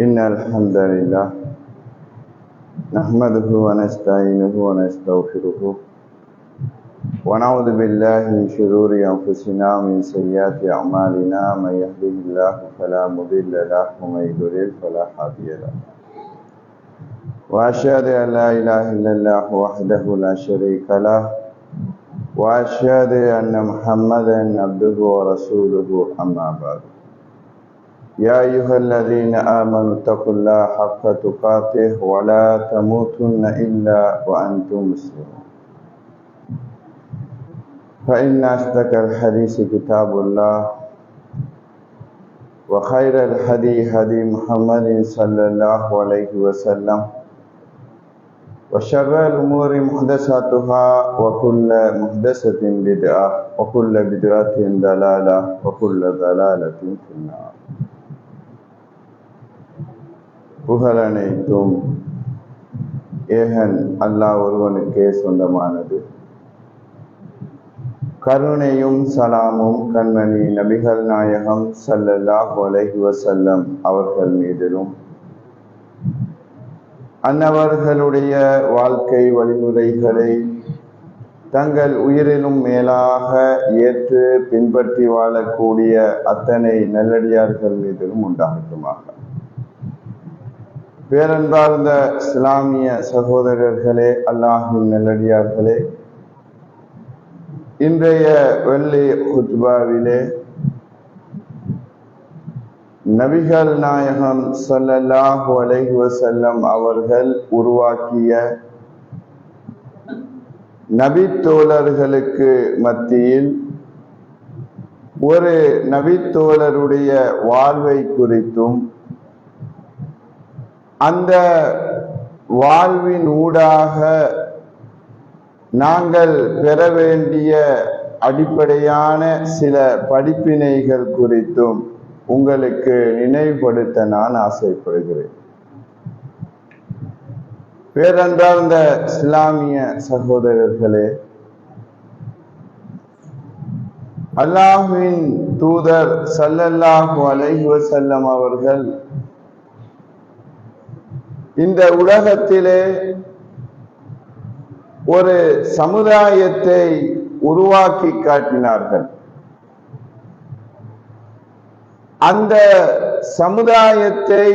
إن الحمد لله نحمده ونستعينه ونستغفره ونعوذ بالله من شرور أنفسنا ومن سيئات أعمالنا من يهده الله فلا مضل له ومن يضلل فلا هادي له وأشهد أن لا إله إلا الله وحده لا شريك له وأشهد أن محمدا عبده ورسوله أما بعد يا أيها الذين آمنوا اتقوا الله حق تقاته ولا تموتن إلا وأنتم مسلمون فإن أصدق الحديث كتاب الله وخير الهدي هدي محمد صلى الله عليه وسلم وشر الأمور محدثاتها وكل محدثة بدعة وكل بدعة ضلالة وكل ضلالة في النار. புகழனைத்தும் ஏகன் அல்லாஹ் ஒருவனுக்கே சொந்தமானது. கருணையும் சலாமும் கண்மணி நபிகள் நாயகம் ஸல்லல்லாஹு அலைஹி வஸல்லம் அவர்கள் மீதிலும் அன்னவர்களுடைய வாழ்க்கை வழிமுறைகளை தங்கள் உயிரிலும் மேலாக ஏற்று பின்பற்றி வாழக்கூடிய அத்தனை நல்லடியார்கள் மீதிலும் உண்டாகட்டுமாக. பேரன்பார்ந்த இஸ்லாமிய சகோதரர்களே, அல்லாஹ்வின் நல்லடியார்களே, இன்றைய வெள்ளி குத்பாவிலே நபிகள் நாயகம் ஸல்லல்லாஹு அலைஹி வஸல்லம் அவர்கள் உருவாக்கிய நபித்தோழர்களுக்கு மத்தியில் ஒரு நபித்தோழருடைய வாழ்வை குறித்தும் அந்த வாழ்வின் ஊடாக நாங்கள் பெற வேண்டிய அடிப்படையான சில படிப்பினைகள் குறித்தும் உங்களுக்கு நினைவுபடுத்த நான் ஆசைப்படுகிறேன். பேரன்பார்ந்த இஸ்லாமிய சகோதரர்களே, அல்லாஹ்வின் தூதர் ஸல்லல்லாஹு அலைஹி வஸல்லம் அவர்கள் இந்த உலகத்திலே ஒரு சமுதாயத்தை உருவாக்கி காட்டினார்கள். அந்த சமுதாயத்தை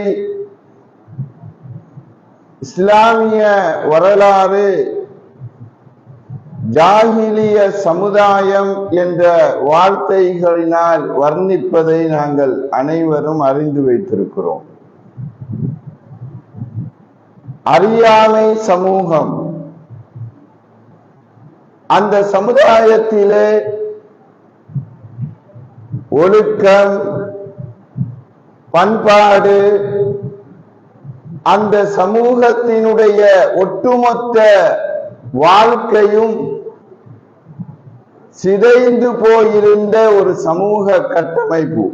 இஸ்லாமிய வரலாறு ஜாஹிலிய சமுதாயம் என்ற வார்த்தைகளினால் வர்ணிப்பதை நாங்கள் அனைவரும் அறிந்து வைத்திருக்கிறோம். அறியாமை சமூகம். அந்த சமுதாயத்திலே ஒழுக்கம், பண்பாடு, அந்த சமூகத்தினுடைய ஒட்டுமொத்த வாழ்க்கையும் சிதைந்து போயிருந்த ஒரு சமூக கட்டமைப்பு.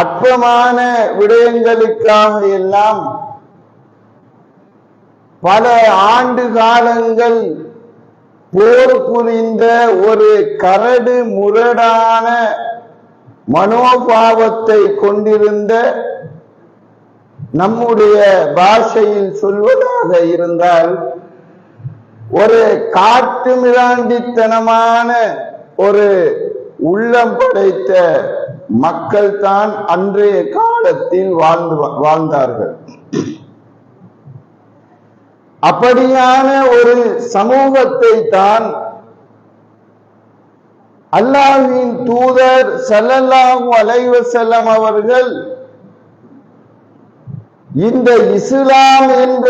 அற்பமான விடயங்களுக்காக எல்லாம் பல ஆண்டு காலங்கள் போர் புரிந்த ஒரு கரடு முரடான மனோபாவத்தை கொண்டிருந்த, நம்முடைய பாஷையில் சொல்வதாக இருந்தால் ஒரு காட்டு மிராண்டித்தனமான ஒரு உள்ளம் படைத்த மக்கள் தான் அன்றைய காலத்தில் வாழ்ந்தார்கள். அப்படியான ஒரு சமூகத்தை தான் அல்லாஹ்வின் தூதர் ஸல்லல்லாஹு அலைஹி வஸல்லம் அவர்கள் இந்த இஸ்லாம் என்ற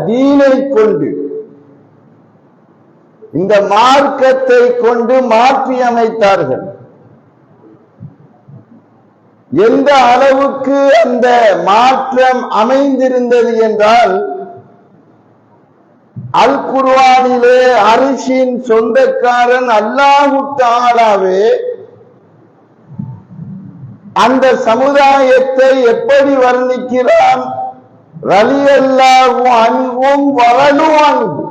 தீனை கொண்டு, இந்த மார்க்கத்தை கொண்டு மாற்றி அமைத்தார்கள். எந்த அளவுக்கு அந்த மாற்றம் அமைந்திருந்தது என்றால், அல் குர்ஆனிலே அரிஷின் சொந்தக்காரன் அல்லாஹு தஆலாவே அந்த சமுதாயத்தை எப்படி வர்ணிக்கிறான்? ரலியல்லாஹு அன்ஹும் வரலு அன்ஹு.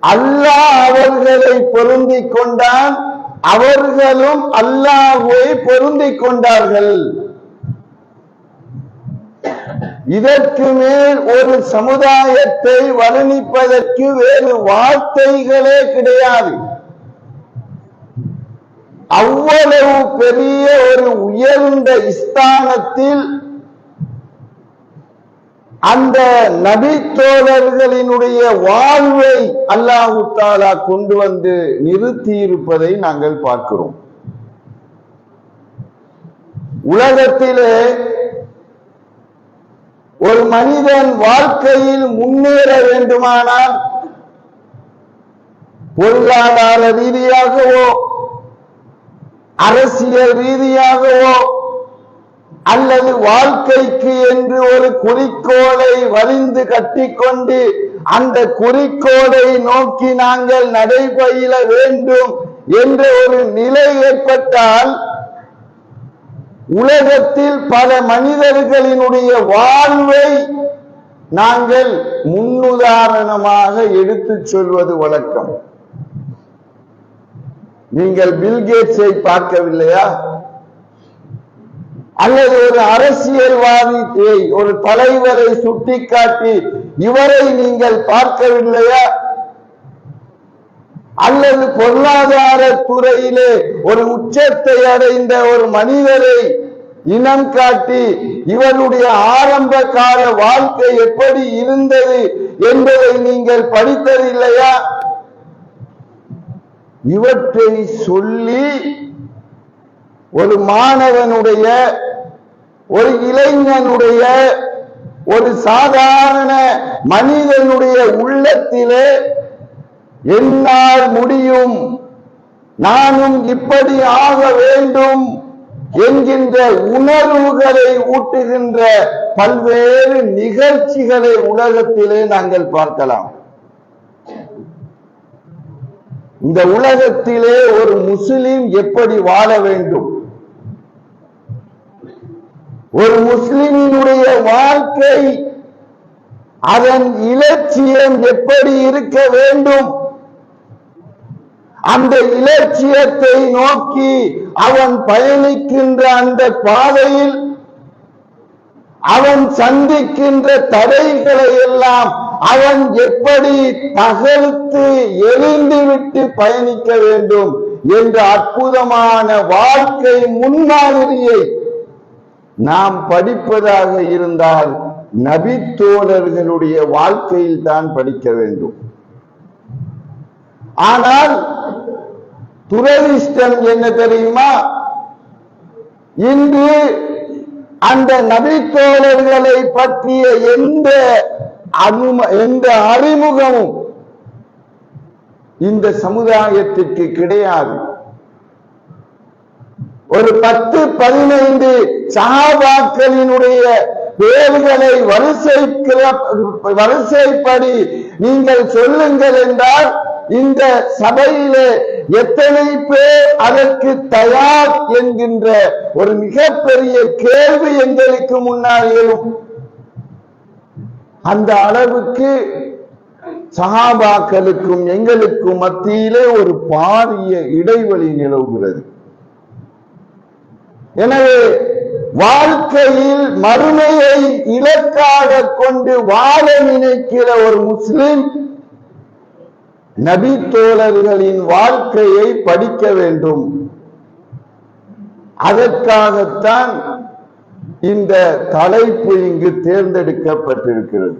அல்லாஹ் அவர்களை பொருந்திக் கொண்டான், அவர்களும் அல்லாஹ்வை பொருந்திக் கொண்டார்கள். இதற்கு மேல் ஒரு சமுதாயத்தை வர்ணிப்பதற்கு வேறு வார்த்தைகளே கிடையாது. அவ்வளவு பெரிய ஒரு உயர்ந்த ஸ்தானத்தில் அந்த நபி தோழர்களினுடைய வாழ்வை அல்லாஹு தஆலா கொண்டு வந்து நிறுத்தி இருப்பதை நாங்கள் பார்க்கிறோம். உலகத்திலே ஒரு மனிதன் வாழ்க்கையில் முன்னேற வேண்டுமானால் பொருளாதார ரீதியாகவோ அரசியல் ரீதியாகவோ அல்லது வாழ்க்கைக்கு என்று ஒரு குறிக்கோளை வரிந்து கட்டிக்கொண்டு அந்த குறிக்கோளை நோக்கி நாங்கள் நடைபயில வேண்டும் என்ற ஒரு நிலை ஏற்பட்டால், உலகத்தில் பல மனிதர்களினுடைய வாழ்வை நாங்கள் முன்னுதாரணமாக எடுத்துச் சொல்வது வழக்கம். நீங்கள் பில்கேட்ஸை பார்க்கவில்லையா? அல்லது ஒரு அரசியல்வாதியை, ஒரு தலைவரை சுட்டிக்காட்டி இவரை நீங்கள் பார்க்கவில்லையா? அல்லது பொருளாதார துறையிலே ஒரு உச்சத்தை அடைந்த ஒரு மனிதரை இனம் காட்டி இவருடைய ஆரம்ப கால வாழ்க்கை எப்படி இருந்தது என்பதை நீங்கள் படித்ததில்லையா? இவற்றை சொல்லி ஒரு மாணவனுடைய, ஒரு இளைஞனுடைய, ஒரு சாதாரண மனிதனுடைய உள்ளத்திலே என்னால் முடியும், நானும் இப்படி ஆக வேண்டும் என்கின்ற உணர்வுகளை ஊட்டுகின்ற பல்வேறு நிகழ்ச்சிகளை உலகத்திலே நாங்கள் பார்க்கலாம். இந்த உலகத்திலே ஒரு முஸ்லிம் எப்படி வாழ வேண்டும், ஒரு முஸ்லிமினுடைய வாழ்க்கை, அதன் இலட்சியம் எப்படி இருக்க வேண்டும், அந்த இலட்சியத்தை நோக்கி அவன் பயணிக்கின்ற அந்த பாதையில் அவன் சந்திக்கின்ற தடைகளை எல்லாம் அவன் எப்படி தகர்த்து எரிந்துவிட்டு பயணிக்க வேண்டும் என்ற அற்புதமான வாழ்க்கை முன்மாதிரியை நாம் படிப்பதாக இருந்தால் நபி தோழர்களுடைய வாழ்க்கையில் தான் படிக்க வேண்டும். ஆனால் துரதிஷ்டம் என்ன தெரியுமா? இன்று அந்த நபி தோழர்களை பற்றிய எந்த அறிமுகமும் இந்த சமுதாயத்திற்கு கிடையாது. ஒரு 10-15 சஹாபாக்களினுடைய பேர்களை வரிசைப்படி நீங்கள் சொல்லுங்கள் என்றால் இந்த சபையிலே எத்தனை பேர் அதற்கு தயார் என்கின்ற ஒரு மிகப்பெரிய கேள்வி எங்களுக்கு முன்னால் எழும். அந்த அளவுக்கு சஹாபாக்களுக்கும் எங்களுக்கும் மத்தியிலே ஒரு பாரிய இடைவெளி நிலவுகிறது. எனவே வாழ்க்கையில் மறுமையை இலக்காக கொண்டு வாழ நினைக்கிற ஒரு முஸ்லிம் நபி தோழர்களின் வாழ்க்கையை படிக்க வேண்டும். அதற்காகத்தான் இந்த தலைப்பு இங்கு தேர்ந்தெடுக்கப்பட்டிருக்கிறது.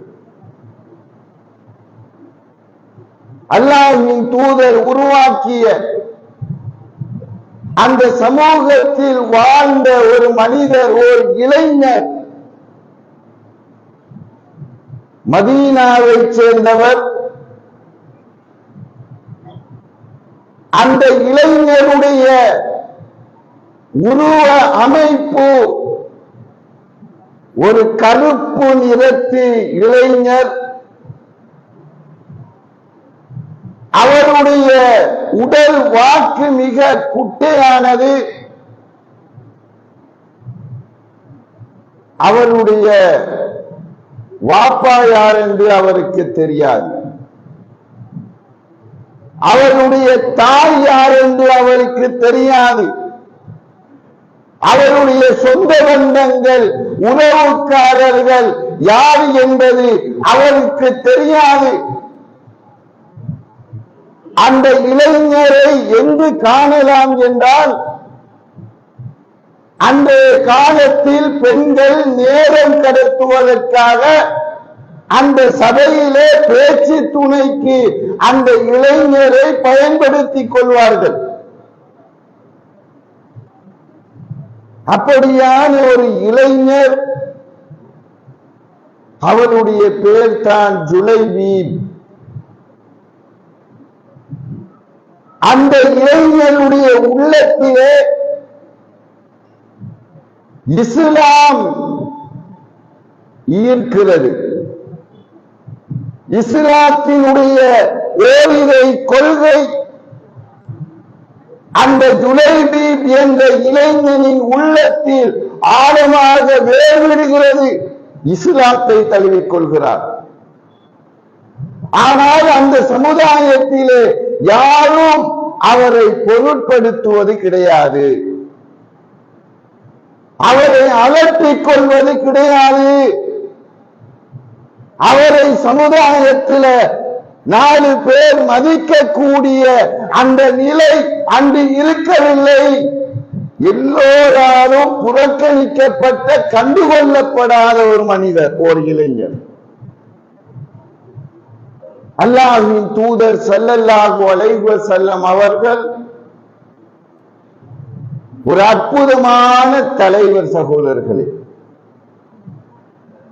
அல்லாஹ்வின் தூதர் உருவாக்கிய அந்த சமூகத்தில் வாழ்ந்த ஒரு மனிதர், ஒரு இளைஞர், மதீனாவை சேர்ந்தவர். அந்த இளைஞருடைய உருவ அமைப்பு ஒரு கருப்பு நிறத்து இளைஞர். அவருடைய உடல் வாக்கு மிக குட்டையானது. அவருடைய வாப்பா யார் என்று அவருக்கு தெரியாது. அவருடைய தாய் யார் என்று அவருக்கு தெரியாது. அவருடைய சொந்த பந்தங்கள், உறவுக்காரர்கள் யார் என்பது அவருக்கு தெரியாது. அந்த இளைஞரை எங்கு காணலாம் என்றால், அந்த காலத்தில் பெண்கள் நேரம் கடத்துவதற்காக அந்த சபையிலே பேச்சு துணைக்கு அந்த இளைஞரை பயன்படுத்திக் கொள்வார்கள். அப்படியான ஒரு இளைஞர், அவருடைய பெயர் தான் ஜுலைபீப். அந்த இளைஞருடைய உள்ளத்திலே இஸ்லாம் ஈர்க்கிறது. இஸ்லாத்தினுடைய ஓரிரை கொள்கை அந்த ஜுலைபீப் என்ற இளைஞனின் உள்ளத்தில் ஆழமாக வேர்விடுகிறது. இஸ்லாத்தை தழுவிக் கொள்கிறார். ஆனால் அந்த சமுதாயத்திலே யாரும் அவரை பொருட்படுத்துவது கிடையாது. அவரை அலட்டிக் கொள்வது கிடையாது. அவரை சமுதாயத்தில் 4 பேர் மதிக்கக்கூடிய அந்த நிலை அன்று இருக்கவில்லை. எல்லோராலும் புறக்கணிக்கப்பட்ட, கண்டுகொள்ளப்படாத ஒரு மனிதர், ஒரு இளைஞர். அல்லாஹ்வின் தூதர் ஸல்லல்லாஹு அலைஹி வஸல்லம் அவர்கள் ஒரு அற்புதமான தலைவர் சகோதரர்களே.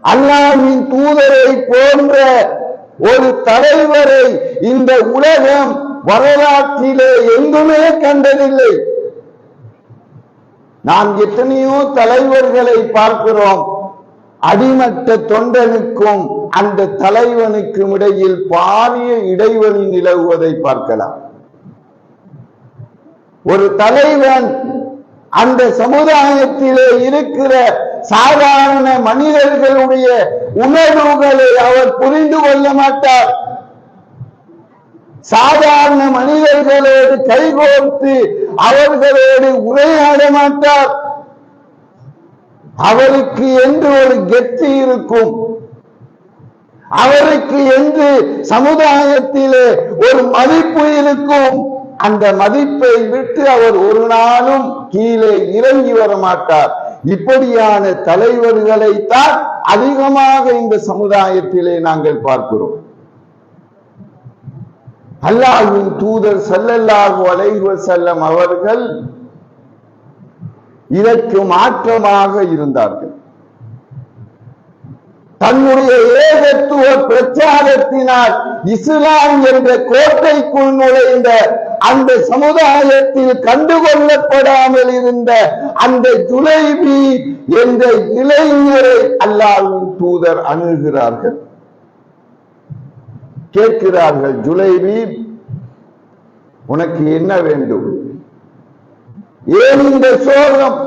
அல்லாஹ்வின் தூதரை போன்ற ஒரு தலைவரை இந்த உலகம் வரலாற்றிலே எங்குமே கண்டதில்லை. நாம் எத்தனையோ தலைவர்களை பார்க்கிறோம். அடிமட்ட தொண்டனுக்கும் அந்த தலைவனுக்கும் இடையில் பாரிய இடைவெளி நிலவுவதை பார்க்கலாம். ஒரு தலைவன் அந்த சமுதாயத்திலே இருக்கிற சாதாரண மனிதர்களுடைய உணர்வுகளை அவர் புரிந்து கொள்ள மாட்டார். சாதாரண மனிதர்களோடு கைகோர்த்து அவர்களோடு உரையாட மாட்டார். அவருக்கு என்று ஒரு கெத்து இருக்கும். அவருக்கு என்று சமுதாயத்திலே ஒரு மதிப்பு இருக்கும். அந்த மதிப்பை விட்டு அவர் ஒரு நாளும் கீழே இறங்கி வர மாட்டார். இப்படியான தலைவர்களைத்தான் அதிகமாக இந்த சமுதாயத்திலே நாங்கள் பார்க்கிறோம். அல்லாஹ்வின் தூதர் ஸல்லல்லாஹு அலைஹி வஸல்லம் அவர்கள் இதற்கு மாற்றமாக இருந்தார்கள். தன்னுடைய ஏகத்துவ பிரச்சாரத்தினால் இஸ்லாம் என்ற கோட்டைக்குள் நுழைந்த அந்த சமுதாயத்தில் கண்டுகொள்ளப்படாமல் இருந்த அந்த ஜுலைபீப் என்ற இளைஞரை அல்லாஹ்வின் தூதர் அணுகிறார்கள். கேட்கிறார்கள், ஜுலைபீப், உனக்கு என்ன வேண்டும்? ஏன் இந்த சோகம்?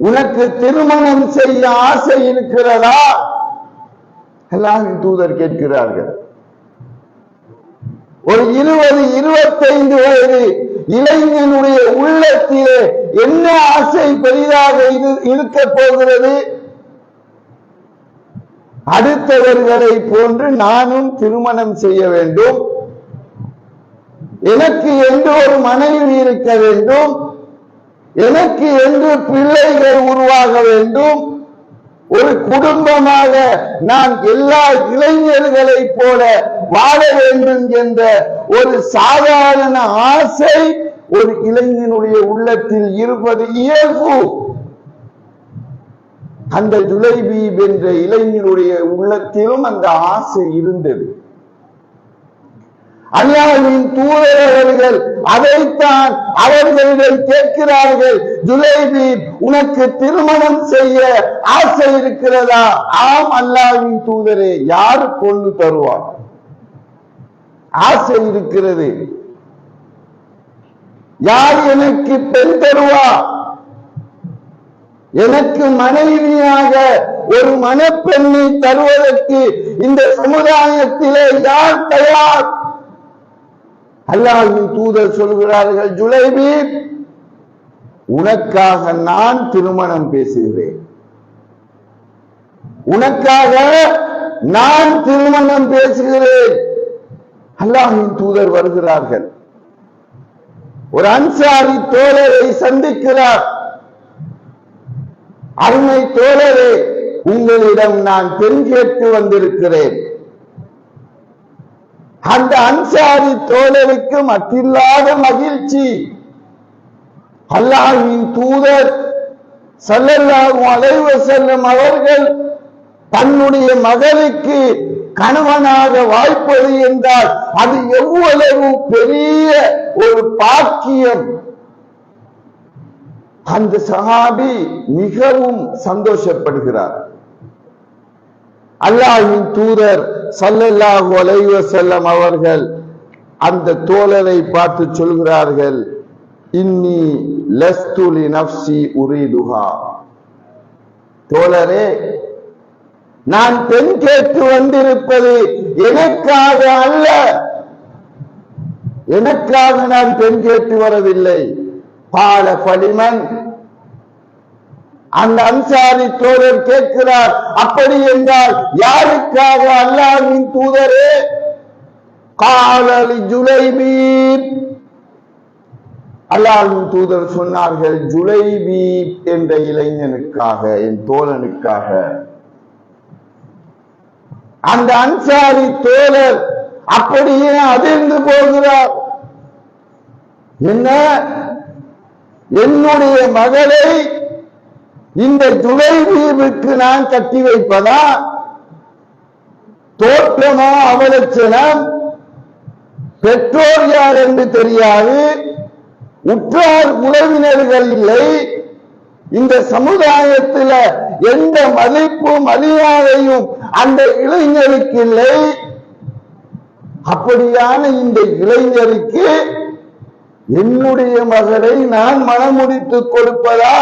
உனக்கு திருமணம் செய்ய ஆசை இருக்கிறதா? அல்லாஹ்வின் தூதர் கேட்கிறார்கள். ஒரு 20-25 வயது இளைஞனுடைய உள்ளத்திலே என்ன ஆசை பெரிதாக இருக்க போகிறது? அடுத்தவர்களை போன்று நானும் திருமணம் செய்ய வேண்டும், எனக்கு என்று ஒரு மனைவி இருக்க வேண்டும், எனக்கு என்று பிள்ளைகள் உருவாக வேண்டும், ஒரு குடும்பமாக நான் எல்லா இளைஞர்களை போல வாழ வேண்டும் என்ற ஒரு சாதாரண ஆசை ஒரு இளைஞனுடைய உள்ளத்தில் இருப்பது இயல்பு. அந்த ஜுலைபீப் என்ற இளைஞனுடைய உள்ளத்திலும் அந்த ஆசை இருந்தது. அல்லாஹ்வின் தூதர் அவர்கள் அதைத்தான் அவர்களிடம் கேட்கிறார்கள், ஜுலைபீப், உனக்கு திருமணம் செய்ய ஆசை இருக்கிறதா? ஆம் அல்லாஹ்வின் தூதரே, யார் கொண்டு தருவார்? ஆசை இருக்கிறது. யார் எனக்கு பெண் தருவா? எனக்கு மனைவியாக ஒரு மணப்பெண்ணை தருவதற்கு இந்த சமுதாயத்திலே யார் தயார்? அல்லாஹ்வின் தூதர் சொல்கிறார்கள், ஜுலைபீப், உனக்காக நான் திருமணம் பேசுகிறேன், உனக்காக நான் திருமணம் பேசுகிறேன். அல்லாஹ்வின் தூதர் வருகிறார்கள், ஒரு அன்சாரி தோழரை சந்திக்கிறார். அருமை தோழரே, உங்களிடம் நான் பெண் கேட்டு வந்திருக்கிறேன். அந்த அன்சாரி தோழருக்கு மட்டில்லாத மகிழ்ச்சி. அல்லாஹ்வின் தூதர் ஸல்லல்லாஹு அலைஹி வஸல்லம் அவர்கள் தன்னுடைய மகளுக்கு கணவனாக வாய்ப்பது என்றால் அது எவ்வளவு பெரிய ஒரு பாக்கியம். அந்த சஹாபி மிகவும் சந்தோஷப்படுகிறார். அல்லாஹ்வின் தூதர் ஸல்லல்லாஹு அலைஹி வஸல்லம் அவர்கள் அந்த தோழரை பார்த்து சொல்கிறார்கள், இன்னி லஸ்து லி நஃப்ஸி உரீதுஹா. தோழரே, நான் பெண் கேட்டு வந்திருப்பது எனக்காக அல்ல, எனக்காக நான் பெண் கேட்டு வரவில்லை. பால பலிமன், அந்த அன்சாரி தோழர் கேட்கிறார், அப்படி என்றால் யாருக்காக அல்லாஹ்வின் தூதரே? கால லி ஜுலைபீப். அல்லாஹ்வின் தூதர் சொன்னார்கள், ஜுலைபீப் என்ற இளைஞனுக்காக, என் தோழனுக்காக. அந்த அன்சாரி தோழர் அப்படியே அதிர்ந்து போகிறார். என்ன, என்னுடைய மகளை இந்த ஜுலைபீபுக்கு நான் கட்டி வைப்பதா? தோற்றமோ அவலட்சணம், பெற்றோர் யார் என்று தெரியாது, உற்றார் உறவினர்கள் இல்லை, இந்த சமுதாயத்தில் எந்த மதிப்பும் மரியாதையும் அந்த இளைஞருக்கு இல்லை. அப்படியான இந்த இளைஞருக்கு என்னுடைய மகளை நான் மணமுடித்துக் கொடுப்பதா?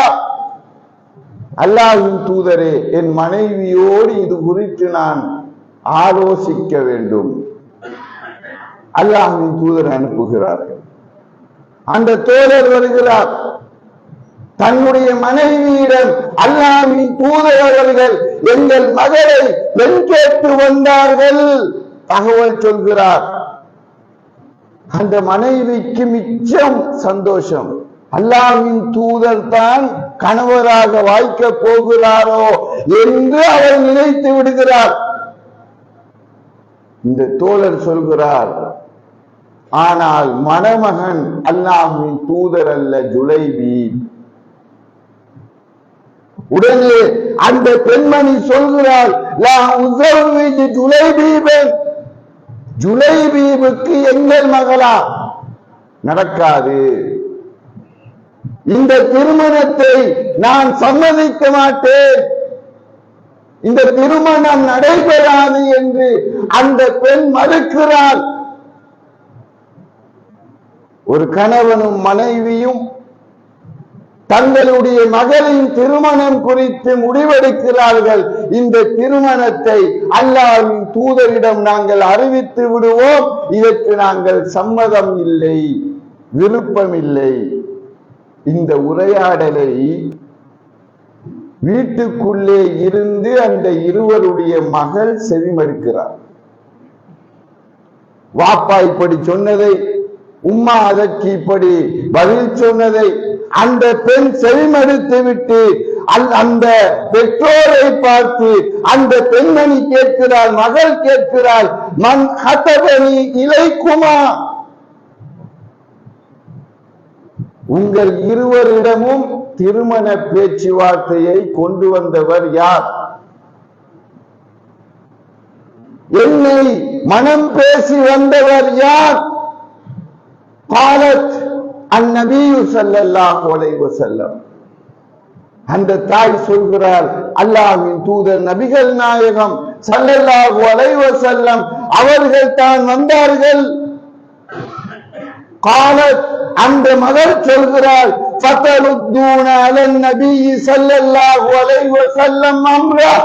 அல்லாஹ்வின் தூதரே, என் மனைவியோடு இது குறித்து நான் ஆலோசிக்க வேண்டும். அல்லாஹ்வின் தூதர் அனுப்புகிறார்கள். அந்த தோழர் வருகிறார். தன்னுடைய மனைவியிடம் அல்லாஹ்வின் தூதர் அவர்கள் எங்கள் மகளை பெண் கேட்டு வந்தார்கள் தகவல் சொல்கிறார். அந்த மனைவிக்கு மிச்சம் சந்தோஷம். அல்லாஹ்வின் தூதர் தான் கணவராக வாய்க்க போகிறாரோ என்று அவர் நினைத்து விடுகிறார். இந்த தோழர் சொல்கிறார், ஆனால் மணமகன் அல்லாஹ்வின் தூதர் அல்ல, ஜுலைபீப். உடனே அந்த பெண்மணி சொல்கிறார், லா உஸவ்விஜு ஜுலைபீபன், ஜுலைபீபுக்கு எங்கள் மகளா? நடக்காது, இந்த திருமணத்தை நான் சம்மதிக்க மாட்டேன், இந்த திருமணம் நடைபெறாது என்று அந்த பெண் மறுக்கிறார். ஒரு கணவனும் மனைவியும் தங்களுடைய மகளின் திருமணம் குறித்து முடிவெடுக்கிறார்கள். இந்த திருமணத்தை அல்லாஹ்வின் தூதரிடம் நாங்கள் அறிவித்து விடுவோம், இதற்கு நாங்கள் சம்மதம் இல்லை. விருப்பமில்லை. இந்த உரையாடலை வீட்டுக்குள்ளே இருந்து அந்த இருவருடைய மகள் செவிமடுக்கிறார். வாப்பா இப்படி சொன்னதை, உம்மா அதற்கு இப்படி பதில் சொன்னதை அந்த பெண் செவிமடுத்து விட்டு அந்த பெற்றோரை பார்த்து அந்த பெண்மணி கேட்கிறாள், மகள் கேட்கிறாள், மன் ஹதபனி இலைக்குமா, உங்கள் இருவரிடமும் திருமண பேச்சுவார்த்தையை கொண்டு வந்தவர் யார்? என்னை மனம் பேசி வந்தவர் யார்? காலத் அந்நபி ஸல்லல்லாஹு அலைஹி வஸல்லம். அந்த தாய் சொல்கிறார், அல்லாஹ்வின் தூதர் நபிகள் நாயகம் ஸல்லல்லாஹு அலைஹி வஸல்லம் அவர்கள் தான் வந்தார்கள். காலத் அந்த மகள் சொல்கிறாள், ஃபதருத்தூன அலன் நபி ஸல்லல்லாஹு அலைஹி வஸல்லம் அம்ரா,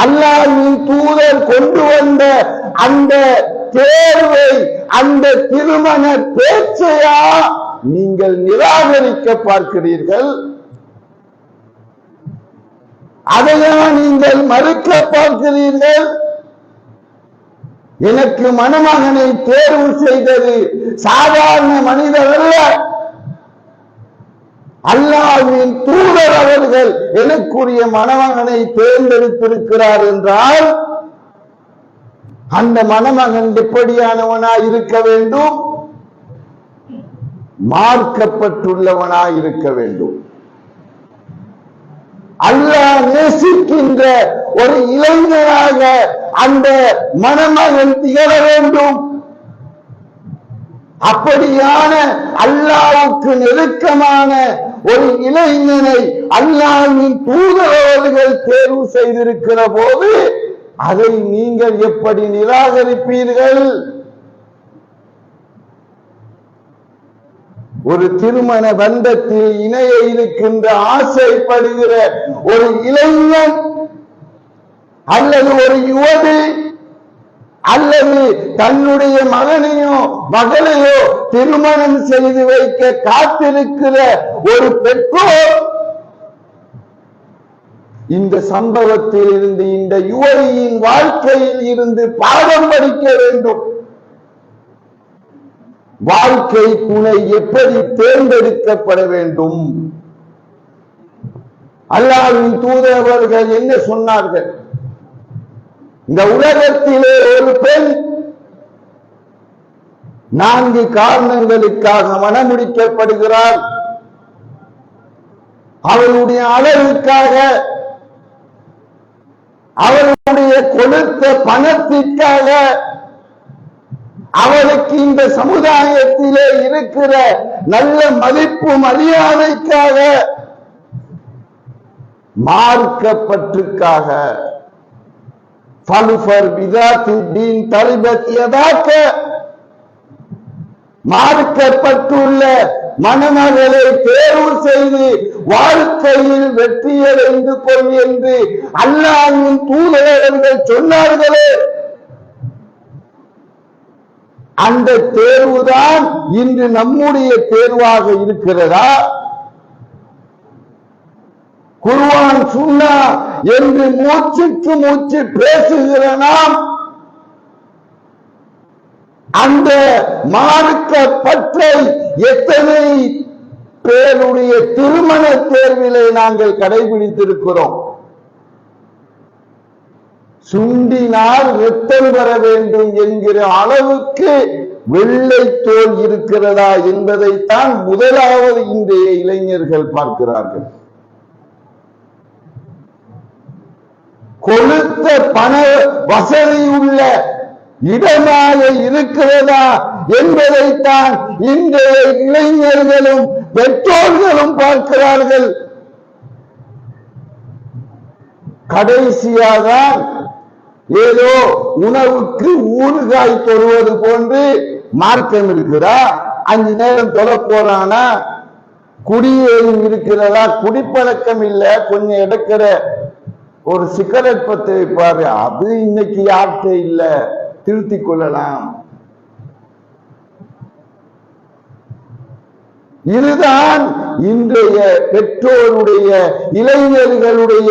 அல்லாஹ்வின் தூதர் கொண்டு வந்த அந்த தேர்வை, அந்த திருமண பேச்சையா நீங்கள் நிராகரிக்க பார்க்கிறீர்கள்? அதையா நீங்கள் மறுக்க பார்க்கிறீர்கள்? எனக்கு மணமகனை தேர்வு செய்தது சாதாரண மனிதர் அல்ல, அல்லாஹ்வின் தூதர் அவர்கள் எனக்குரிய மணமகனை தேர்ந்தெடுத்திருக்கிறார் என்றால் அந்த மணமகன் எப்படியானவனாய் இருக்க வேண்டும்? மார்க்கப்பட்டுள்ளவனாய் இருக்க வேண்டும். அல்லாஹ் நேசிக்கின்ற ஒரு இளைஞராக அந்த மணமகன் திகழ வேண்டும். அப்படியான அல்லாஹ்வுக்கு நெருக்கமான ஒரு இளைஞனை அல்லாஹ்வின் தூதரவர்கள் தேர்வு செய்திருக்கிற போது அதை நீங்கள் எப்படி நிராகரிப்பீர்கள்? ஒரு திருமண பந்தத்தில் இணைய இருக்கின்ற ஆசைப்படுகிற ஒரு இளைஞன் அல்லது ஒரு யுவதி அல்லது தன்னுடைய மகனையோ மகளையோ திருமணம் செய்து வைக்க காத்திருக்கிற ஒரு பெற்றோர் இந்த சம்பவத்தில் இருந்து, இந்த யுவதியின் வாழ்க்கையில் இருந்து பாடம் படிக்க வேண்டும். வாழ்க்கை துணை எப்படி தேர்ந்தெடுக்கப்பட வேண்டும்? அல்லாஹ்வின் தூதரவர்கள் என்ன சொன்னார்கள்? இந்த உலகத்திலே ஒரு பெண் 4 காரணங்களுக்காக மணமுடிக்கப்படுகிறாள். அவளுடைய அழகுக்காக, அவளுடைய கொடுத்த பணத்திற்காக, அவளுக்கு இந்த சமுதாயத்திலே இருக்கிற நல்ல மதிப்பு மரியாதைக்காக, மார்க்கப்பற்றுக்காக, மார்க்கப்பட்டுள்ள மணமகளை தேர்வு செய்து வாழ்க்கையில் வெற்றியடைந்து கொள் என்று அல்லாஹ்வின் தூதரவர்கள் சொன்னார்களே, அந்த தேர்வுதான் இன்று நம்முடைய தேர்வாக இருக்கிறதா? குர்ஆன் சுன்னா என்று மூச்சுக்கு மூச்சு பேசுகிற நாம் அந்த மார்க்க பற்றை எத்தனை பேருடைய திருமண தேர்விலே நாங்கள் கடைபிடித்திருக்கிறோம்? சுண்டினால் இரத்தம் பெற வேண்டும் என்கிற அளவுக்கு வெள்ளை தோல் இருக்கிறதா என்பதைத்தான் முதலாவது இன்றைய இளைஞர்கள் பார்க்கிறார்கள். கொழுத்த பண வசதி உள்ள இடமாக இருக்கிறதா என்பதைத்தான் இன்றைய இளைஞர்களும் பெற்றோர்களும் பார்க்கிறார்கள். கடைசியாக ஏதோ உணவுக்கு ஊறுகாய் தொடுவது போன்று மார்க்கம் இருக்கிறா? 5 நேரம் தொட போறானா? குடியேறும் இருக்கிறதா? குடிப்பழக்கம் இல்ல, கொஞ்சம் எடுக்கிற ஒரு சிகரெட் பத்து வைப்பாரு, அது இன்னைக்கு யார்கிட்ட இல்ல, திருத்திக் கொள்ளலாம். இதுதான் இன்றைய பெற்றோருடைய, இளைஞர்களுடைய,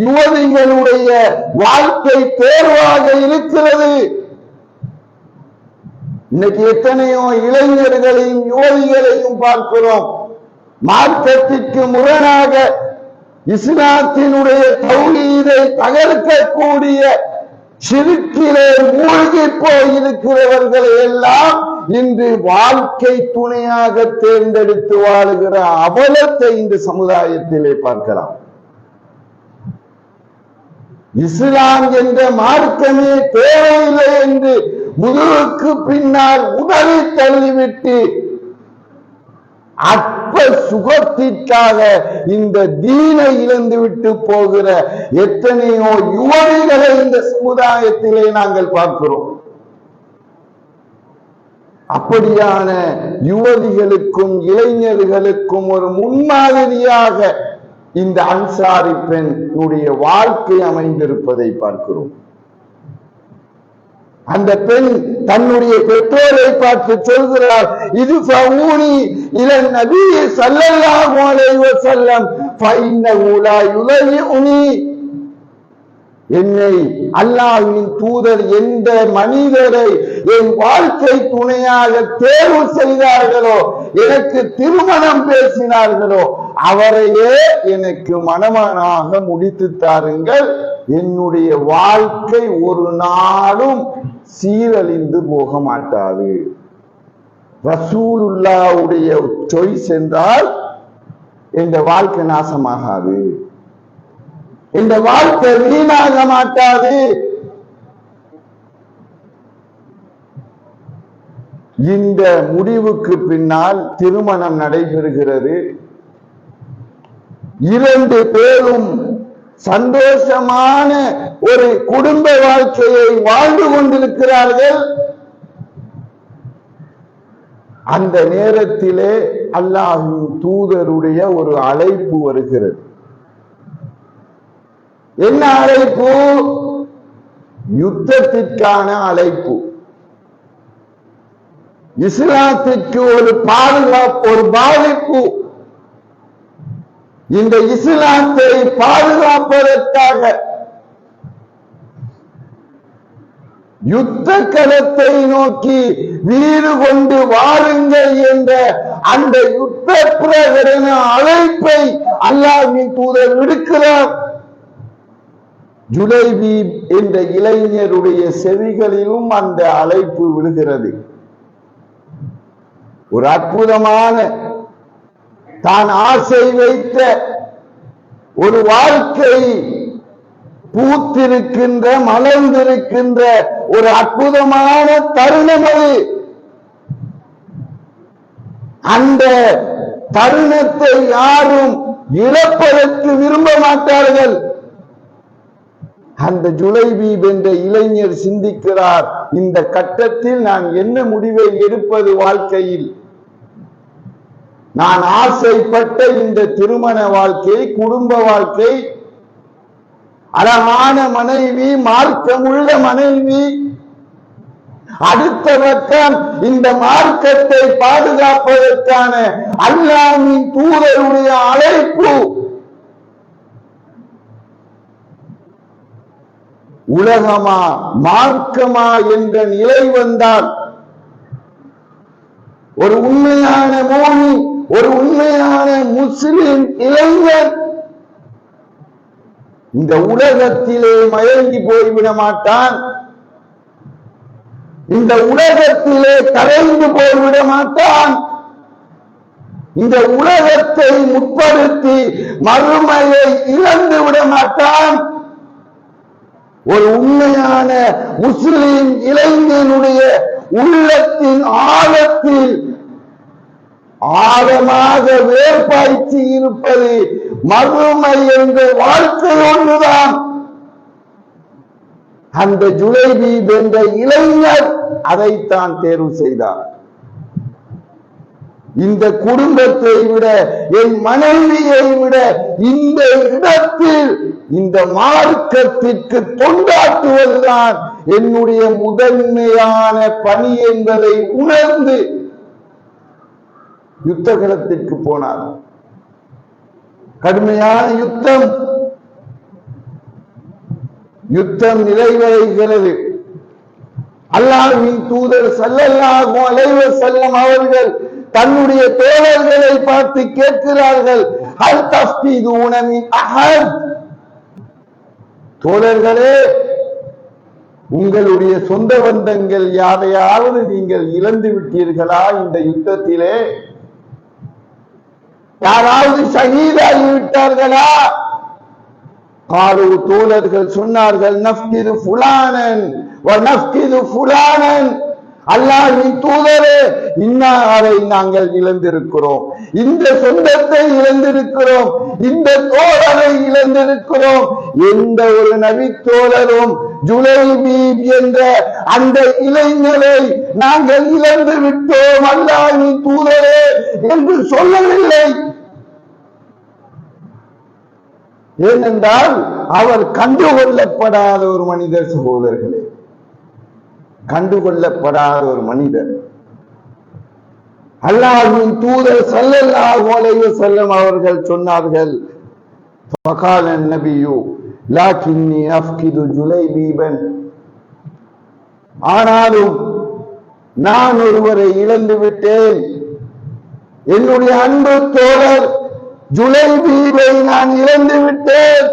யுவதிகளுடைய வாழ்க்கை தேர்வாக இருக்கிறது. இன்னைக்கு எத்தனையோ இளைஞர்களையும் யுவதிகளையும் பார்க்கிறோம், மார்க்கத்திற்கு முரணாக இஸ்லாத்தினுடைய தௌஹீதை தகர்க்கக்கூடிய ஷிர்கிலே மூழ்கி போயிருக்கிறவர்களை எல்லாம் இன்று வாழ்க்கை துணையாக தேர்ந்தெடுத்து வாழுகிற அவலத்தை இந்த சமுதாயத்திலே பார்க்கலாம். இஸ்லாம் என்ற மார்க்கமே தேவையில்லை என்று முதுகுக்கு பின்னால் உடலை தள்ளிவிட்டு அற்ப சுகத்திற்காக இந்த தீனை இழந்து விட்டு போகிற எத்தனையோ யுவதிகளை இந்த சமுதாயத்திலே நாங்கள் பார்க்கிறோம். அப்படியான யுவதிகளுக்கும் இளைஞர்களுக்கும் ஒரு முன்மாதிரியாக இந்த அன்சாரி பெண்ணுடைய வாழ்க்கை அமைந்திருப்பதை பார்க்கிறோம். அந்த பெண் தன்னுடைய பெற்றோரை பார்த்து சொல்கிறார், இது ஃபஊனி இலன் நபி ஸல்லல்லாஹு அலைஹி வஸல்லம் ஃபஇன்னஹு லா யுலையுனி. என்னை அல்லாஹ்வின் தூதர் எந்த மனிதரை என் வாழ்க்கை துணையாக தேர்வு செய்தார்களோ, எனக்கு திருமணம் பேசினார்களோ, அவரையே எனக்கு மணமகனாக முடித்து தாருங்கள். என்னுடைய வாழ்க்கை ஒரு நாளும் சீரழிந்து போக மாட்டாது. ரசூலுல்லாஹ்வுடைய சாய்ஸ் என்றால் இந்த வாழ்க்கை நாசமாகாது, இந்த வாழ்க்கை வீணாக மாட்டாது. இந்த முடிவுக்கு பின்னால் திருமணம் நடைபெறுகிறது. இரண்டு பேரும் சந்தோஷமான ஒரு குடும்ப வாழ்க்கையை வாழ்ந்து கொண்டிருக்கிறார்கள். அந்த நேரத்திலே அல்லாஹ்வின் தூதருடைய ஒரு அழைப்பு வருகிறது. என்ன அழைப்பு? யுத்தத்திற்கான அழைப்பு. இஸ்லாத்திற்கு ஒரு பாதுகாப்பு, ஒரு பாதிப்பு. இந்த இஸ்லாத்தை பாதுகாப்பதற்காக யுத்த களத்தை நோக்கி வீறு கொண்டு வாருங்கள் என்ற அந்த யுத்த பிரகடன அழைப்பை அல்லாஹ்வின் தூதர் விடுக்கிறார். ஜுலைபீப் என்ற இளைஞருடைய செவிகளிலும் அந்த அழைப்பு விழுகிறது. ஒரு அற்புதமான, தான் ஆசை வைத்த ஒரு வாழ்க்கை பூத்திருக்கின்ற, மலர்ந்திருக்கின்ற ஒரு அற்புதமான தருணம் அது. அந்த தருணத்தை யாரும் இழப்பதற்கு விரும்ப மாட்டார்கள். அந்த ஜுலைபீப் என்ற இளைஞர் சிந்திக்கிறார், இந்த கட்டத்தில் நான் என்ன முடிவை எடுப்பது வாழ்க்கையில்? நான் ஆசைப்பட்ட இந்த திருமண வாழ்க்கை, குடும்ப வாழ்க்கை, அழகான மனைவி, மார்க்கமுள்ள மனைவி, அடுத்த பக்கம் இந்த மார்க்கத்தை பாதுகாப்பதற்கான அல்லாஹ்வின் தூதருடைய அழைப்பு. உலகமா மார்க்கமா என்ற நிலை வந்தால் ஒரு உண்மையான மோனி, ஒரு உண்மையான முஸ்லிம் இளைஞன் இந்த உலகத்திலே மயங்கி போய்விட மாட்டான், இந்த உலகத்திலே கரைந்து போய்விட மாட்டான், இந்த உலகத்தை முற்படுத்தி மறுமையை இழந்து விட மாட்டான். ஒரு உண்மையான முஸ்லிம் இளைஞனுடைய உள்ளத்தின் ஆழத்தில் ஆழமாக வேர்பாய்ச்சி இருப்பது மறுமை என்ற வாழ்க்கை ஒன்றுதான். அந்த ஜுலைபீப் என்ற இளைஞர் அதைத்தான் தேர்வு செய்தார். இந்த குடும்பத்தை விட, என் மனைவியை விட இந்த இடத்தில் இந்த மார்க்கத்திற்கு தொண்டாற்றுவதுதான் என்னுடைய முதன்மையான பணி என்பதை உணர்ந்து யுத்த களத்திற்கு போனார். கடுமையான யுத்தம் நிறைவடைகிறது. அல்லாஹ்வின் தூதர் ஸல்லல்லாஹு அலைஹி வஸல்லம் அவர்கள் தன்னுடைய தோழர்களை பார்த்து கேட்கிறார்கள், ஹல் தஃப்கிதுன மின் அஹத், தோழர்களே உங்களுடைய சொந்த பந்தங்கள் யாரையாவது நீங்கள் இழந்து விட்டீர்களா? இந்த யுத்தத்திலே யாராவது ஷஹீதாகி விட்டார்களா? காலு, தோழர்கள் சொன்னார்கள், நஃப்கிது ஃபுலானன் வ நஃப்கிது ஃபுலானன், அல்லாஹ்வின் தூதரே இன்னாரை நாங்கள் இழந்திருக்கிறோம், இந்த சொந்தத்தை இழந்திருக்கிறோம், இந்த தோழரை இழந்திருக்கிறோம். எந்த ஒரு நபி தோழரும் ஜுலைபீப் என்ற அந்த இளைஞரை நாங்கள் இழந்து விட்டோம் அல்லாஹ்வின் தூதரே என்று சொல்லவில்லை. ஏனென்றால் அவர் கண்டுகொள்ளப்படாத ஒரு மனிதர். சகோதரர்களே, கண்டுகொள்ளப்படாத ஒரு மனிதர். அல்லாஹ்வின் தூதர் ஸல்லல்லாஹு அலைஹி வஸல்லம் அவர்கள் சொன்னார்கள், ஃபகால நபியு லாக்கின்னி அஃப்கிது ஜுலைபீபன், ஆனாலும் நான் ஒருவரை இழந்து விட்டேன், என்னுடைய அன்பு தோழர் ஜுலைபீபை நான் இழந்து விட்டேன்.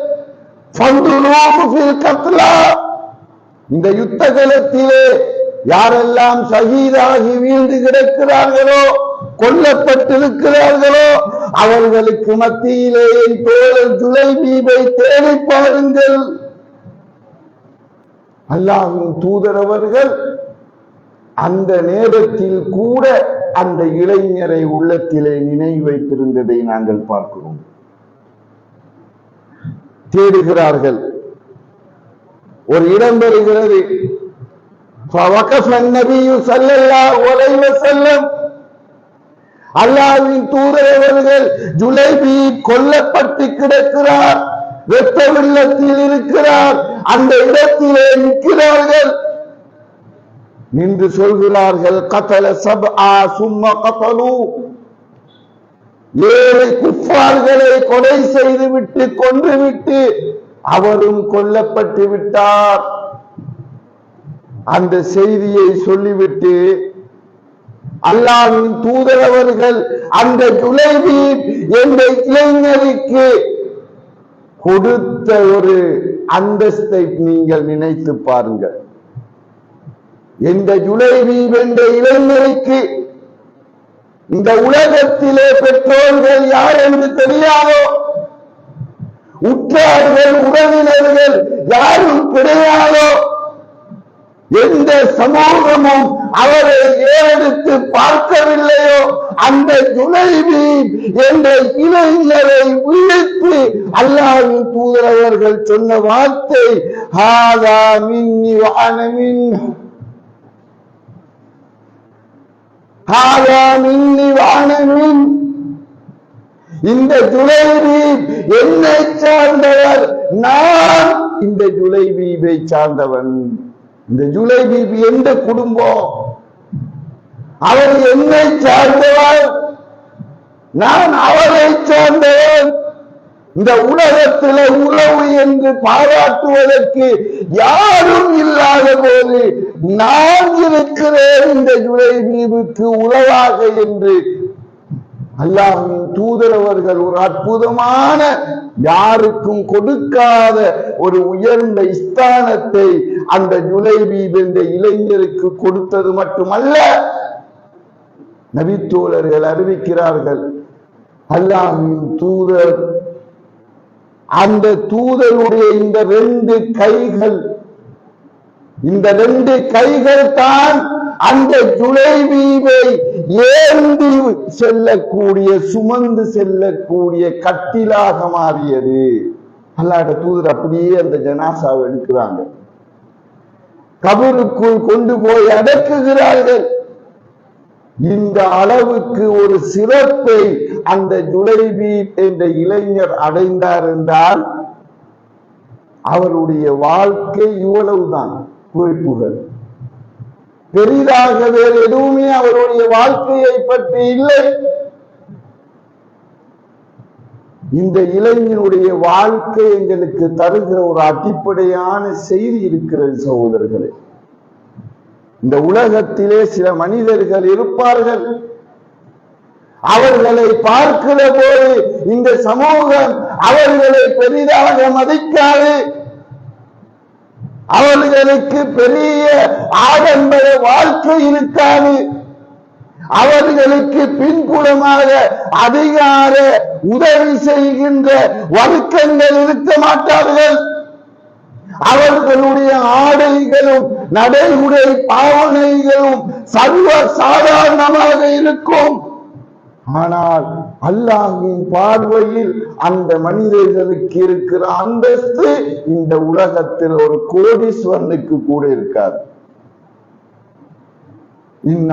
இந்த யுத்த களத்திலே யாரெல்லாம் ஷஹீதாகி வீழ்ந்து கிடக்கிறார்களோ, கொல்லப்பட்டிருக்கிறார்களோ, அவர்களுக்கு மத்தியிலே என் தோழர் ஜுலைபீபை தேடி பாருங்கள். அல்லாஹ்வின் தூதர் அவர்கள் அந்த நேரத்தில் கூட அந்த இளைஞரை உள்ளத்திலே நினைவு வைத்திருந்ததை நாங்கள் பார்க்கிறோம். தேடுகிறார்கள். ஒரு இடம் பெறுகிறது. அல்லாஹ்வின் தூதர் அவர்கள் ஜுலைபீப் கொல்லப்பட்டு கிடக்கிறார், வெட்ட வெள்ளத்தில் இருக்கிறார், அந்த இடத்திலே நிற்கிறார்கள். நின்று சொல்கிறார்கள், கதல சப்ஆ சும்ம கதலு, 7 குஃபார்களை கொலை செய்துவிட்டு கொன்றுவிட்டு அவரும் கொல்லப்பட்டு விட்டார். அந்த செய்தியை சொல்லிவிட்டு அல்லாஹ்வின் தூதர் அவர்கள் அந்த ஜுலைபீப் என்ற இளைஞருக்கு கொடுத்த ஒரு அந்தஸ்தை நீங்கள் நினைத்து பாருங்கள். இந்த ஜுலைபீப் என்ற இளைஞருக்கு இந்த உலகத்திலே பெற்றோர்கள் யார் என்று தெரியாதோ, உற்றார்கள் உறவினர்கள் யாரும் கிடையாதோ, எந்த சமூகமும் அவரை ஏறெடுத்து பார்க்கவில்லையோ, அந்த ஜுலைபீப் என்ற இளைஞரை விழித்து அல்லாஹ்வின் தூதர் அவர்கள் சொன்ன வார்த்தை, ஹாதா மின்னி வ அன மின்ஹு, ஹாதா மின்னி வ அன மின்ஹு, இந்த ஜுலைபீப் என்னை சார்ந்தவர், நான் இந்த ஜுலைபீபை சார்ந்தவன். இந்த ஜுலைபீப் எந்த குடும்பம்? அவர் என்னை சார்ந்தவர், நான் அவரை சார்ந்தவன். இந்த உலகத்தில் உறவு என்று பாராட்டுவதற்கு யாரும் இல்லாத போது நான் இருக்கிறேன் இந்த ஜுலைபீபுக்கு உறவாக என்று அல்லாஹ்வின் தூதர் அவர்கள் ஒரு அற்புதமான, யாருக்கும் கொடுக்காத ஒரு உயர்ந்த ஸ்தானத்தை அந்த ஜுலைபீப் என்ற இளைஞருக்கு கொடுத்தது மட்டுமல்ல, நபித்தோழர்கள் அறிவிக்கிறார்கள், அல்லாஹ்வின் தூதர் அந்த தூதருடைய இந்த 2 கைகள், இந்த 2 கைகள் தான் அந்த ஜுலைபீபை ஏந்தி செல்லக்கூடிய, சுமந்து செல்லக்கூடிய கட்டிலாக மாறியது. அல்லாஹ்வுடைய தூதர் அப்படியே அந்த ஜனாசாவை எடுக்கிறாங்க, கபருக்குள் கொண்டு போய் அடக்குகிறார்கள். இந்த அளவுக்கு ஒரு சிறப்பை அந்த ஜுலைபீப் என்ற இளைஞர் அடைந்தார் என்றால் அவருடைய வாழ்க்கை இவ்வளவுதான். குறிப்புகள் பெரிதாக வேறு எதுவுமே அவருடைய வாழ்க்கையை பற்றி இல்லை. இந்த இளைஞனுடைய வாழ்க்கை எங்களுக்கு தருகிற ஒரு அடிப்படையான செய்தி இருக்கிறது சகோதரர்களே. இந்த உலகத்திலே சில மனிதர்கள் இருப்பார்கள், அவர்களை பார்க்கிற போது இந்த சமூகம் அவர்களை பெரிதாக மதிக்காது, அவர்களுக்கு பெரிய ஆடம்பர வாழ்க்கை இருக்காது, அவர்களுக்கு பின்புலமாக அதிகார உதவி செய்கின்ற வர்க்கங்கள் இருக்க மாட்டார்கள். அவர்களுடைய ஆடைகளும் நடைமுறை பாவனைகளும் சர்வ சாதாரணமாக இருக்கும். ஆனால் அல்லாஹ்வின் பார்வையில் அந்த மனிதர்களுக்கு இருக்கிற அந்தஸ்து இந்த உலகத்தில் ஒரு கோடீஸ்வரனுக்கு கூட இருக்காது.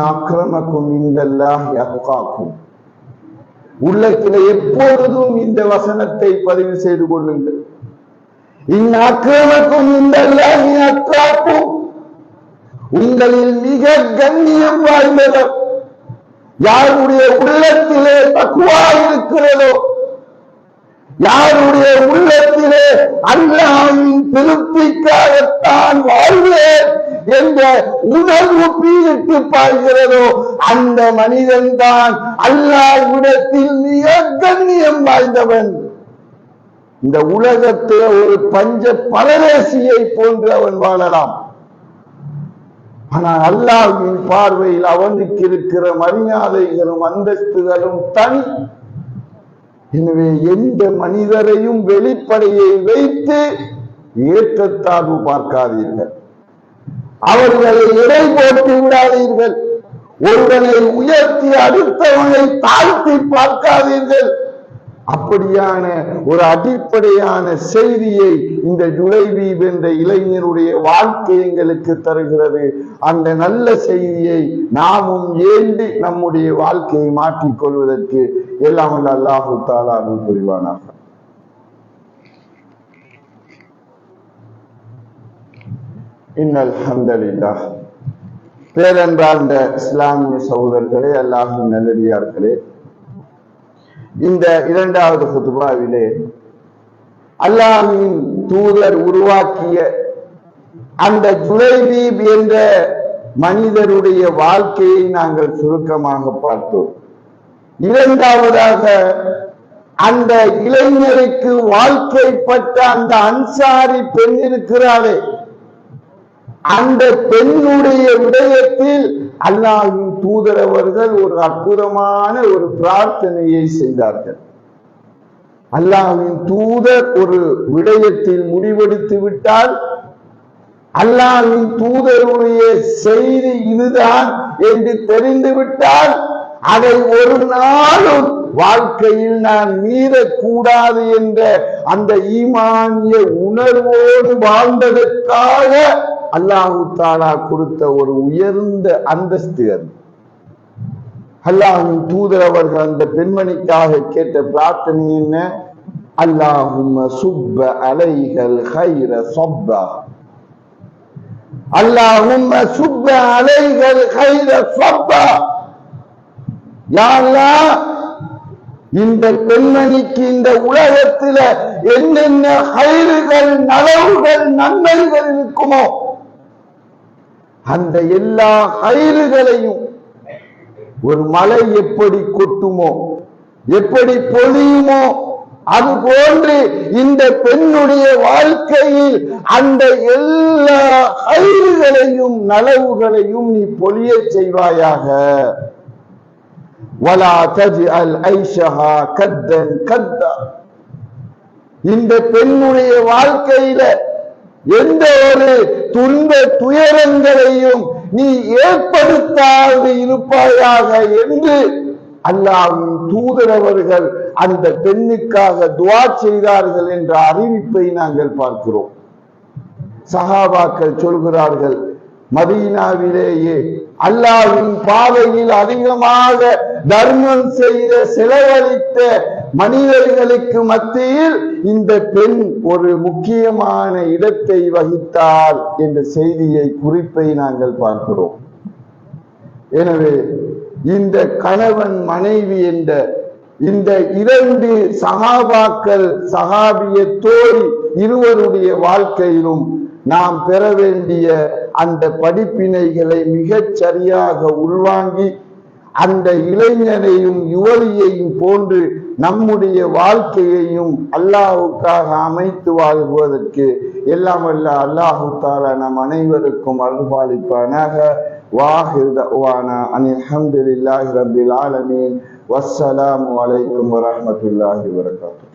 அக்ரமக்கும் இந்தல்லாஹி அத்காக்கும். உள்ளத்தில் எப்பொழுதும் இந்த வசனத்தை பதிவு செய்து கொள்ளுங்கள். அக்ரமக்கும் இந்தல்லாஹி அத்காக்கும். உங்களில் மிக கண்ணியம் வாய்ந்தவர் யாருடைய உள்ளத்திலே தக்வா இருக்கிறதோ, யாருடைய உள்ளத்திலே அல்லாஹ்வின் திருப்திக்காகத்தான் வாழ்வேன் என்ற உணர்வு பீரிட்டு பாய்கிறதோ அந்த மனிதன் தான் அல்லாஹ்விடத்தில் மிக கண்ணியம் வாய்ந்தவன். இந்த உலகத்தில் ஒரு பஞ்ச பரதேசியை போன்று அவன் வாழலாம், ஆனால் அல்லாஹ்வின் பார்வையில் அவனுக்கு இருக்கிற மரியாதைகளும் அந்தஸ்துகளும் தனி. எனவே எந்த மனிதரையும் வெளிப்படையை வைத்து ஏற்றத்தாழ்வு பார்க்காதீர்கள், அவர்களை எடை போட்டு விடாதீர்கள், ஒருவனை உயர்த்தி அடுத்தவனை தாழ்த்தி பார்க்காதீர்கள். அப்படியான ஒரு அடிப்படையான செய்தியை இந்த ஜுலைபீப் என்ற இளைஞருடைய வாழ்க்கை எங்களுக்கு தருகிறது. அந்த நல்ல செய்தியை நாமும் ஏந்தி நம்முடைய வாழ்க்கையை மாற்றிக் கொள்வதற்கு எல்லாம் வல்ல அல்லாஹு தஆலா அருள் புரிவானாக. இன்னல் ஹம்தலில்லாஹ். பேரன்பார்ந்த இஸ்லாமிய சகோதரர்களே, அல்லாஹ்வின் நல்லடியார்களே, இந்த இரண்டாவது குதுபாவிலே அல்லாஹ்வின் தூதர் உருவாக்கிய அந்த ஜுலைபீப் என்ற மனிதருடைய வாழ்க்கையை நாங்கள் சுருக்கமாக பார்த்தோம். இரண்டாவதாக அந்த இளைஞருக்கு வாழ்க்கைப்பட்ட அந்த அன்சாரி பெண் இருக்கிறாரே, அந்த பெண்ணுடைய விடயத்தில் அல்லாஹ்வின் தூதர் அவர்கள் ஒரு அற்புதமான ஒரு பிரார்த்தனையை செய்தார்கள். அல்லாஹ்வின் தூதர் ஒரு விடயத்தில் முடிவெடுத்து விட்டால், அல்லாஹ்வின் தூதருடைய செய்தி இதுதான் என்று தெரிந்துவிட்டால் அதை ஒரு நாளும் வாழ்க்கையில் நான் மீறக்கூடாது என்ற அந்த ஈமானிய உணர்வோடு வாழ்ந்ததற்காக அல்லாஹு தஆலா கொடுத்த ஒரு உயர்ந்த அந்தஸ்து அது. அல்லாஹ்வின் தூதர் அவர்கள் அந்த பெண்மணிக்காக கேட்ட பிரார்த்தனை என்ன? அல்லாஹும்ம சுப்ப அலைஹல் கைர ஸப்பா, அல்லாஹும்ம சுப்ப அலைஹல் கைர ஸப்பா. யா அல்லாஹ், இந்த பெண்மணிக்கு இந்த உலகத்தில என்னென்ன கைறுகள் நலவுகள் நன்மைகள் இருக்குமோ அந்த எல்லா கைறுகளையும் ஒரு மழை எப்படி கொட்டுமோ, எப்படி பொழியுமோ, அது போன்று இந்த பெண்ணுடைய வாழ்க்கையில் அந்த எல்லா கைறுகளையும் நலவுகளையும் நீ பொழிய செய்வாயாக. வலா தஜ்அல் ஐஷஹா கத்தன் கத்தா. இந்த பெண்ணுடைய வாழ்க்கையில எந்த ஒரு துன்ப துயரங்களையும் நீ ஏற்படுத்தாது இருப்பாயாக என்று அல்லாஹ்வின் தூதர் அவர்கள் அந்த பெண்ணுக்காக துஆ செய்தார்கள் என்ற அறிவிப்பை நாங்கள் பார்க்கிறோம். சஹாபாக்கள் சொல்கிறார்கள், மதீனாவிலேயே அல்லாஹ்வின் பாதையில் அதிகமாக தர்மம் செய்த செலவழித்த மனிதர்களுக்கு மத்தியில் இந்த பெண் ஒரு முக்கியமான இடத்தை வகித்தாள் என்ற செய்தியை குறிப்பை நாங்கள் பார்க்கிறோம். எனவே இந்த கணவன் மனைவி என்ற இந்த இரண்டு சஹாபாக்கள் சஹாபிய தோழி இருவருடைய வாழ்க்கையிலும் நாம் பெற வேண்டிய அந்த படிப்பினைகளை மிகச் சரியாக உள்வாங்கி அந்த இளைஞனையும் யுவதியையும் போன்று நம்முடைய வாழ்க்கையையும் அல்லாஹ்வுக்காக அமைத்து வாழ்வதற்கு எல்லாம் வல்ல அல்லாஹ் தஆலா நம் அனைவருக்கும் அருள்பாலிப்பானாக. வாஹிர் தஅவானா அனில் ஹம்துலில்லாஹி ரப்பில் ஆலமீன். வஸ்ஸலாமு அலைக்கும் வரஹ்மத்துல்லாஹி வபரகாத்துஹு.